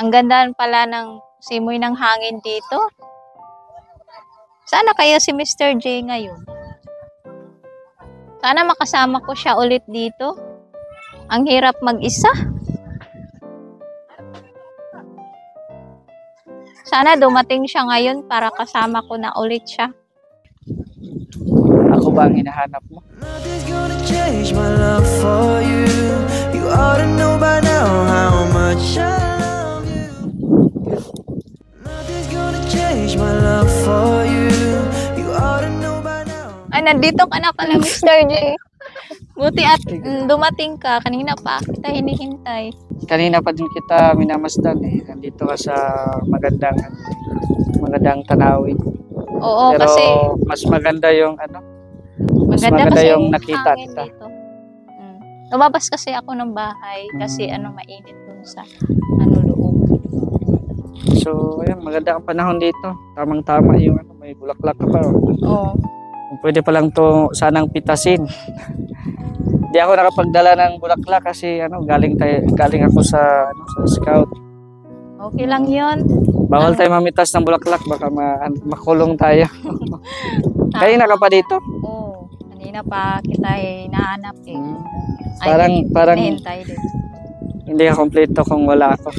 Ang ganda pala ng simoy ng hangin dito. Sana kaya si Mr. J ngayon? Sana makasama ko siya ulit dito. Ang hirap mag-isa. Sana dumating siya ngayon para kasama ko na ulit siya. Ako ba ang hinahanap mo? Nothing's gonna change my love for you. You ought to know by now how much I love you. Nothing's gonna change my love for you. You ought to know by now. Ay, nandito ka na pala, Mr. J. Buti at dumating ka. Kanina pa kita hinihintay. Kanina pa din kita minamasdan eh. Nandito ka sa magandang tanawin. Oo, pero kasi mas maganda yung mas maganda kasi yung nakita hangin kita. dito. Lumabas kasi ako ng bahay kasi mainit dun sa loob. So, ayan, maganda ang panahon dito. Tamang-tama yung may bulaklak ka pa. Oo. Pwede pa lang to sanang pitasin. Hindi ako nakapagdala ng bulaklak kasi galing ako sa scout. Okay lang 'yon. Bawal tayo mamitas ng bulaklak, baka makulong tayo. Kanina ka pa dito? Oo. Kanina pa kita hinahanap eh. Parang hintay din. hindi ka kompleto kung wala ako.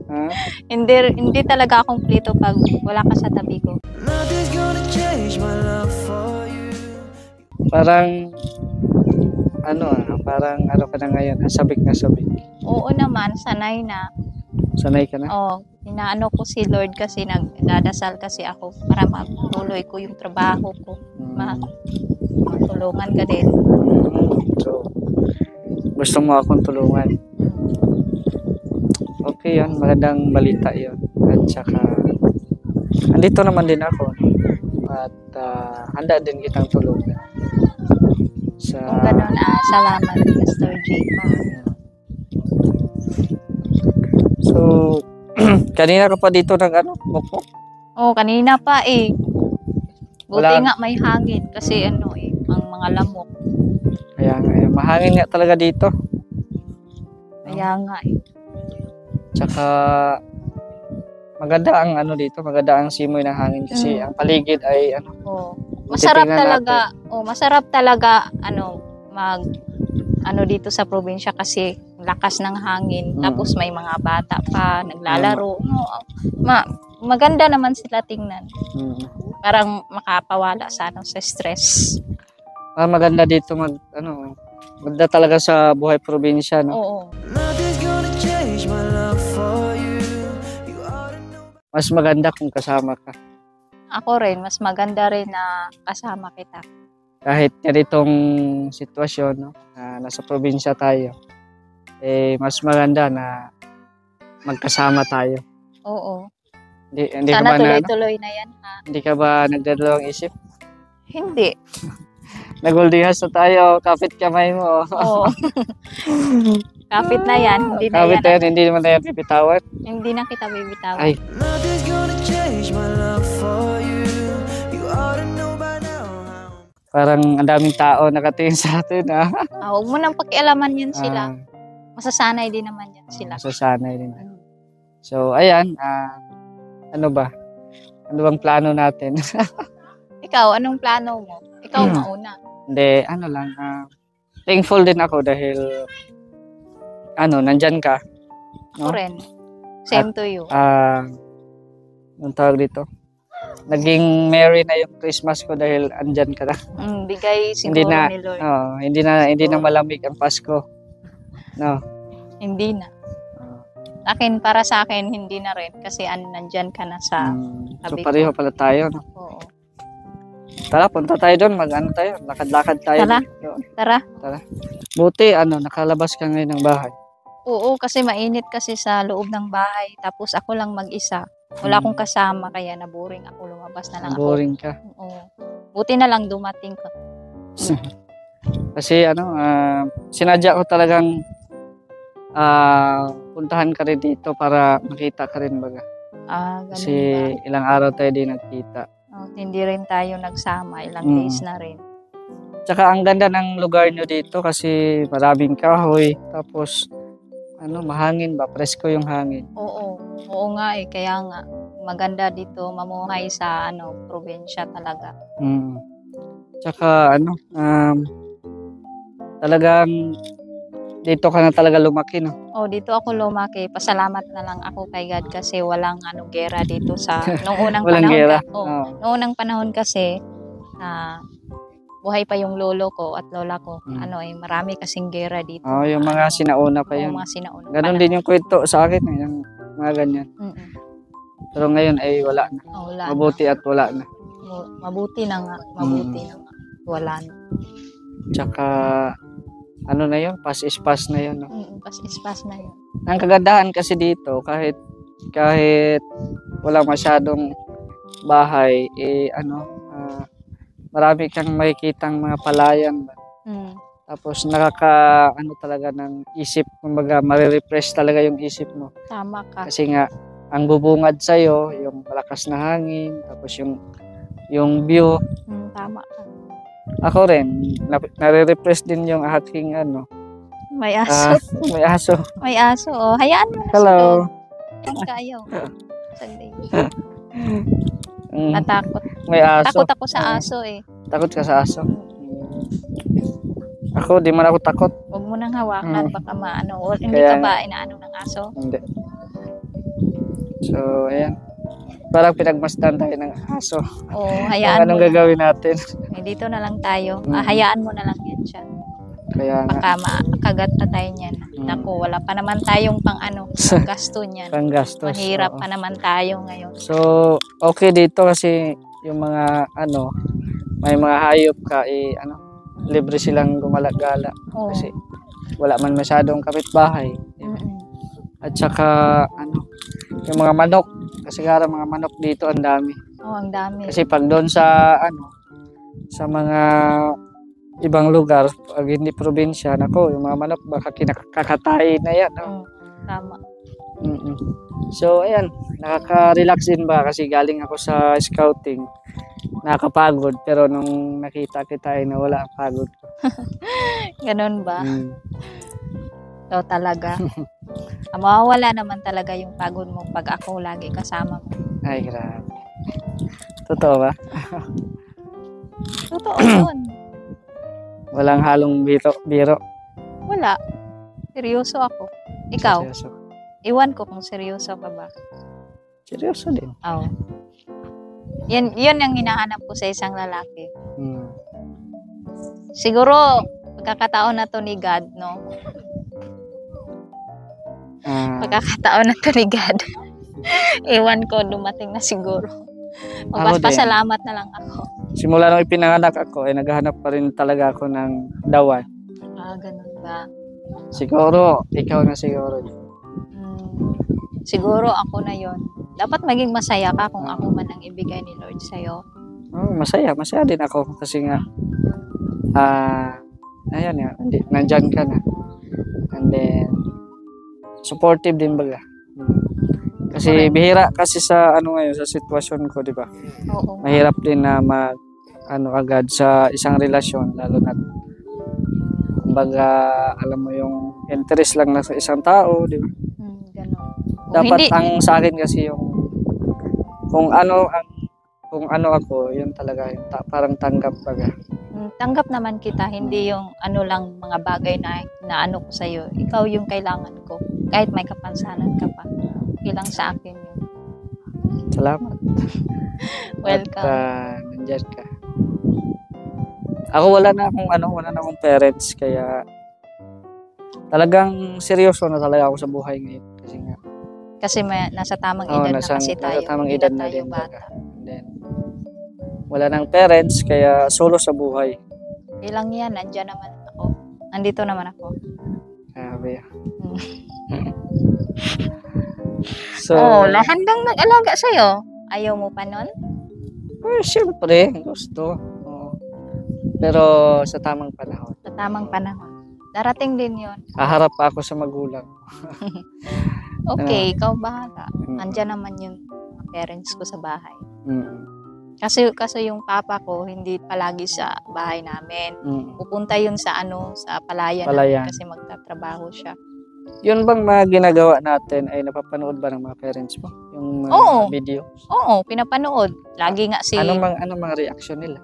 Ha? Hindi talaga kompleto pag wala ka sa tabi ko. Nothing's gonna change my love for you. Parang ka na ngayon, sabik na sabik. Oo naman, sanay na. Sanay ka na? Oo, inaano ko si Lord kasi nagdadasal kasi ako para matuloy ko yung trabaho ko. Matulungan ka din. So, gusto mo akong tulungan. Okay yun, magandang balita yun. At saka, andito naman din ako. At handa din kitang tulungan. Kung gano'n, salamat Mr. J. So, kanina ka pa dito mukmok? Oo, kanina pa eh. Buti Wala. nga may hangin kasi ang mga lamok. Kaya nga, mahangin nga talaga dito. Kaya nga eh. Tsaka, maganda ang dito, maganda ang simoy ng hangin kasi ang paligid ay Oo. Masarap titingnan talaga. Masarap talaga dito sa probinsya kasi lakas ng hangin. Tapos may mga bata pa naglalaro. Maganda naman sila tingnan. Parang makapawala sa stress. Maganda dito maganda talaga sa buhay probinsya, no? Oo. Nothing's gonna change my love for you. You ought to know. Mas maganda kung kasama ka. Ako rin, mas maganda rin na kasama kita. Kahit ganitong sitwasyon, no, na nasa probinsya tayo, mas maganda na magkasama tayo. Oo. Hindi Sana ka ba tuloy-tuloy na yan, ha? Hindi ka ba nagdadalawang isip? Hindi. Naguldihas na tayo, kapit kamay mo. Oo. Kapit na yan. Hindi na Kapit yan. na yan, hindi naman tayo pipitawan. Hindi na kita bibitawan. Ay, Nothing's gonna change my love for you. You ought to know by now how. parang ang daming tao nakatingin sa atin, ha? Huwag mo nang pakialaman yan sila. Masasanay din naman yan sila. Masasanay din. So, ayan, ano ba? Ano bang plano natin? Ikaw, anong plano mo? Ikaw mauna. Hindi, thankful din ako dahil nandyan ka. Ako rin. Same to you. Anong tawag dito? Naging merry na yung Christmas ko dahil andyan ka na. Bigay siguro ni Lord. Hindi na malamig ang Pasko. No. Hindi na. Para sa akin, hindi na rin. Kasi nandyan ka na sa So tabi pareho ko. pala tayo, no? Oo. Tara, punta tayo doon. Tayo, lakad-lakad tayo. Tara. Doon. Tara. Buti, nakalabas ka ngayon ng bahay. Oo, kasi mainit kasi sa loob ng bahay. Tapos ako lang mag-isa. Wala akong kasama kaya naboring ako. Lumabas na lang ako. Boring ka. Oo. Buti na lang dumating ka. Kasi ano, sinadya ko talagang puntahan ka rin dito para makita ka rin baga. Ganun Kasi ba? ilang araw tayo din nagkita. Hindi rin tayo nagsama. Ilang Mm. days na rin. Tsaka ang ganda ng lugar nyo dito kasi maraming kahoy. Tapos mahangin ba? Presko yung hangin. Oo. Oo nga eh. Kaya nga. Maganda dito mamuhay sa probinsya talaga. Mm. Tsaka talagang dito ka na talaga lumaki, no? Dito ako lumaki. Pasalamat na lang ako kay God kasi walang gera dito sa nung unang Walang panahon. gera. Oo. Noong unang panahon kasi buhay pa yung lolo ko at lola ko. Marami kasing gera dito. Yung mga sinauna pa Oo, yun. mga sinaunang Ganon panahon. din yung kwento sa akin, yung mga ganyan. Mm-mm. Pero ngayon ay wala na. Wala Mabuti at wala na. na. Mabuti na nga. Mabuti na nga. Wala na. Tsaka na yun, pass is pass na yun. No? Pas na yun. Ang kagandahan kasi dito, kahit wala masyadong bahay, marami kang makikitang mga palayan. Tapos talaga ng isip, kumbaga marirefresh talaga yung isip mo. Tama ka. Kasi nga, ang bubungad sa'yo, yung malakas na hangin, tapos yung view. Tama ka. Ako rin, nare-refresh din yung aking May aso. may aso. May aso. Hayaan mo na Hello. Yan kayo. Saglit. Mm, Natakot. may aso. Takot ako sa aso eh. Takot ka sa aso? Ako, di man ako takot. Huwag mo nang hawakan. Baka Hindi Kaya ka ba inaano ng aso? Hindi. So, ayan. Parang pinagmasdan tayo ng aso. Hayaan Anong mo gagawin natin? Dito na lang tayo. Hayaan mo na lang yan siya. Kaya nga, Baka makagat na tayo niyan. Naku, wala pa naman tayong gasto niyan. panggastos. Mahirap Oo. pa naman tayo ngayon. So, okay dito kasi yung mga may mga hayop ka, libre silang gumala-gala. Oo. Kasi wala man masyadong kapitbahay. Mm-mm. At saka, yung mga manok. Kasi mga manok dito ang dami. Ang dami. Kasi pag doon sa, sa mga ibang lugar, pag hindi probinsya, yung mga manok baka kinakakatay na yan. No? Tama. Mm-mm. So, ayan, nakaka-relax din ba kasi galing ako sa scouting. Nakakapagod, pero nung nakita kita ay nawala ang pagod ko. Ganun ba? Mm. So, talaga. Mawawala naman talaga yung pagod mo pag ako lagi kasama mo. Ay, grabe. Totoo ba? Totoo yun. Walang halong biro. Wala. Seryoso ako. Ikaw, Seryoso. iwan ko kung seryoso ka ba. Seryoso din. Oo. Yan ang hinahanap ko sa isang lalaki. Mm. Siguro, pagkakataon na to ni God, no? Pagkakataon na to ni God. Iwan ko, dumating na siguro. Magpasalamat na lang ako. Simula nung ipinanganak ako, naghahanap pa rin talaga ako ng dawan. Ganun ba? Siguro, ikaw na siguro. Siguro ako na yon. Dapat maging masaya ka kung ako man ang ibigay ni Lord sa'yo. Masaya din ako kasi nga, ayan nga, nandyan ka na. And then, supportive din baga. Kasi bihira kasi sa ngayon sa sitwasyon ko, di ba? Oo. Mahirap din na agad sa isang relasyon, lalo na kumbaga alam mo yung interest lang na sa isang tao, di ba? Ganun. Dapat Hindi, ang sa akin kasi yung kung ano ako, yun talaga yung parang tanggap baga. tanggap naman kita, hindi yung lang mga bagay na ano ko sa'yo. Ikaw yung kailangan ko. Kahit may kapansanan ka pa. Ilang sa akin yun. Salamat. Welcome. At nandiyan ka. Ako wala na akong parents, kaya talagang seryoso na talaga ako sa buhay ngayon. Kasi nasa tamang edad na kasi tayo. Nasa tamang Hindi edad na na tayo din. bata. And then, wala nang parents, kaya solo sa buhay. Ilang yan, nandyan naman ako. Nandito naman ako. Sabi. So, handang nag-alaga sa'yo. Ayaw mo pa nun? syempre, gusto. Oo. Pero sa tamang panahon. Sa tamang panahon. Darating din yun. Kaharap pa ako sa magulang. Okay, ikaw bahala. Andyan naman yung mga parents ko sa bahay. Mm. Kasi yung papa ko, hindi palagi sa bahay namin. Pupunta yun sa sa palayan Palayan. namin kasi magtatrabaho siya. Yun bang mga ginagawa natin ay napapanood ba ng mga parents mo? Yung mga Oo. video? Oo, pinapanood. Lagi nga Anong mga reaction nila?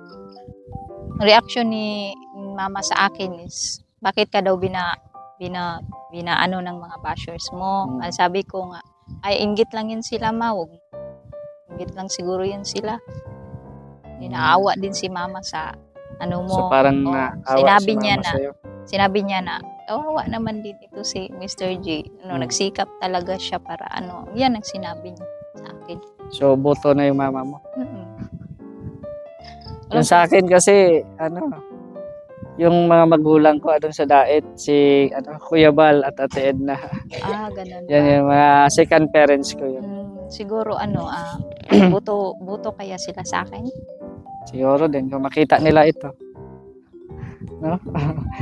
reaction ni mama sa akin is, bakit ka daw binaano ng mga bashers mo? Ang sabi ko nga, ay inggit lang yun sila, Wag. Inggit lang siguro yun sila. Inaawa din si mama sa mo. So parang naawa si mama sa'yo? Sinabi niya na, awa naman din ito si Mr. J. Nagsikap talaga siya para yan ang sinabi niya sa akin. So boto na yung mama mo? Yung Alam sa akin kasi, yung mga magulang ko doon sa Daet, si Kuya Bal at Ate Edna. Ganun ba? Yan yung mga second parents ko yun. Siguro buto kaya sila sa akin? Siguro din kung makita nila ito. No?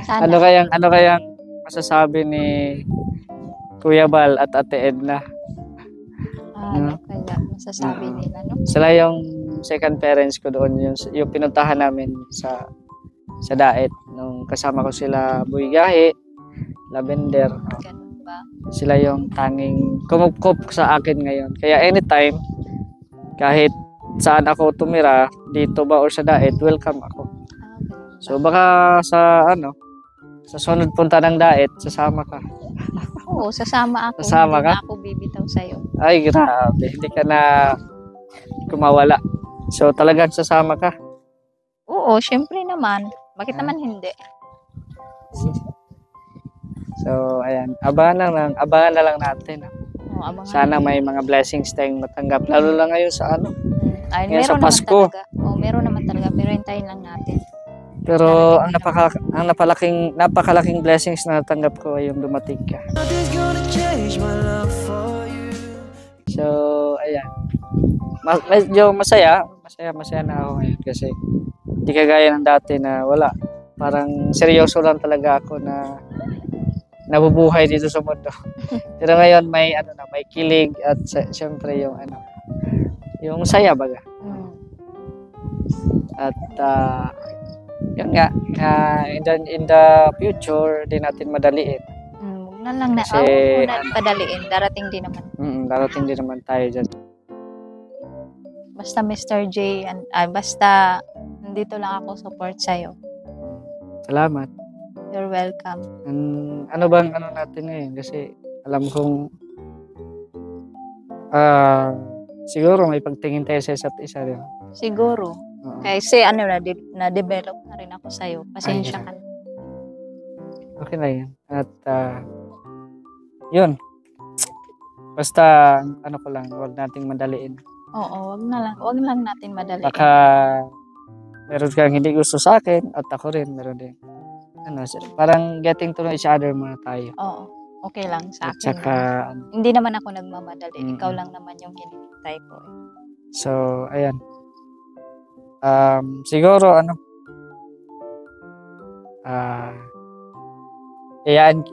Sana. Ano kayang masasabi ni Kuya Bal at Ate Edna? Ano kaya masasabi nila, no? Sila yung second parents ko doon, yung pinuntahan namin sa Daet nung kasama ko sila Buigahe, Lavender. Ganun ba? Sila yung tanging kumupkop sa akin ngayon. Kaya anytime, kahit saan ako tumira, dito ba o sa Daet, welcome ako. So baka sa sunod punta ng Daet, sasama ka. Oo, sasama ako. Sasama Hindi ka? na ako bibitaw sa'yo. Ay, grabe. Hindi ka na kumawala. So talagang sasama ka. Oo, syempre naman. Bakit naman hindi? So ayan, abangan na lang natin. Oo, abangan Sana natin. may mga blessings tayong matanggap. Lalo lang ngayon sa Ay, Ngayon sa meron naman Pasko. talaga. Oo, meron naman talaga. Pero hintayin lang natin. Pero ang napakalaking blessings na natanggap ko ay yung dumating ka. Nothing's gonna change my love for you. So, ayan. Medyo masaya na ako ngayon kasi hindi kagaya ng dati na wala. Parang seryoso lang talaga ako na nabubuhay dito sa mundo. Pero ngayon may may kilig at syempre yung saya baga. At yun nga, in the future, di natin madaliin. Huwag na lang Kasi, huwag na padaliin. Darating din naman. Darating din naman tayo dyan. Basta Mr. J, basta nandito lang ako support sa'yo. Salamat. You're welcome. Ano bang natin ngayon? Kasi alam kong siguro may pagtingin tayo sa isa't isa rin. Siguro. Oo. Kasi na-develop na rin ako sa'yo. Pasensya ka na. Okay na yan. At yun. Basta ko lang, huwag nating madaliin. Oo, wag lang natin madali. Baka meron kang hindi gusto sa akin at ako rin meron din. Parang getting to know each other muna tayo. Oo, okay lang sa At akin. saka, Hindi naman ako nagmamadali. Ikaw lang naman yung hinihintay ko. so, ayan. Siguro,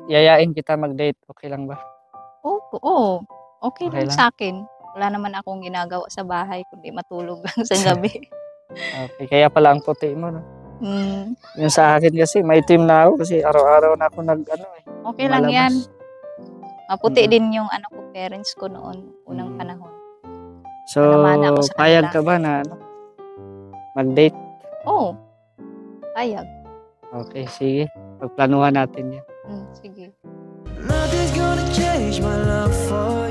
yayain kita mag-date. Okay lang ba? Oo, okay Okay lang lang? sa akin. Wala naman akong ginagawa sa bahay kundi matulog lang sa gabi. Okay, kaya pala ang puti mo, no? Yung sa akin kasi, may team na ako kasi araw-araw na ako Okay lang malabas. yan. Maputi din yung parents ko noon, unang panahon. So, Namana ako sa payag kanila. ka ba na mag-date? Oo, payag. Okay, sige. Pagplanuhan natin yan. Sige. Nothing's gonna change my love for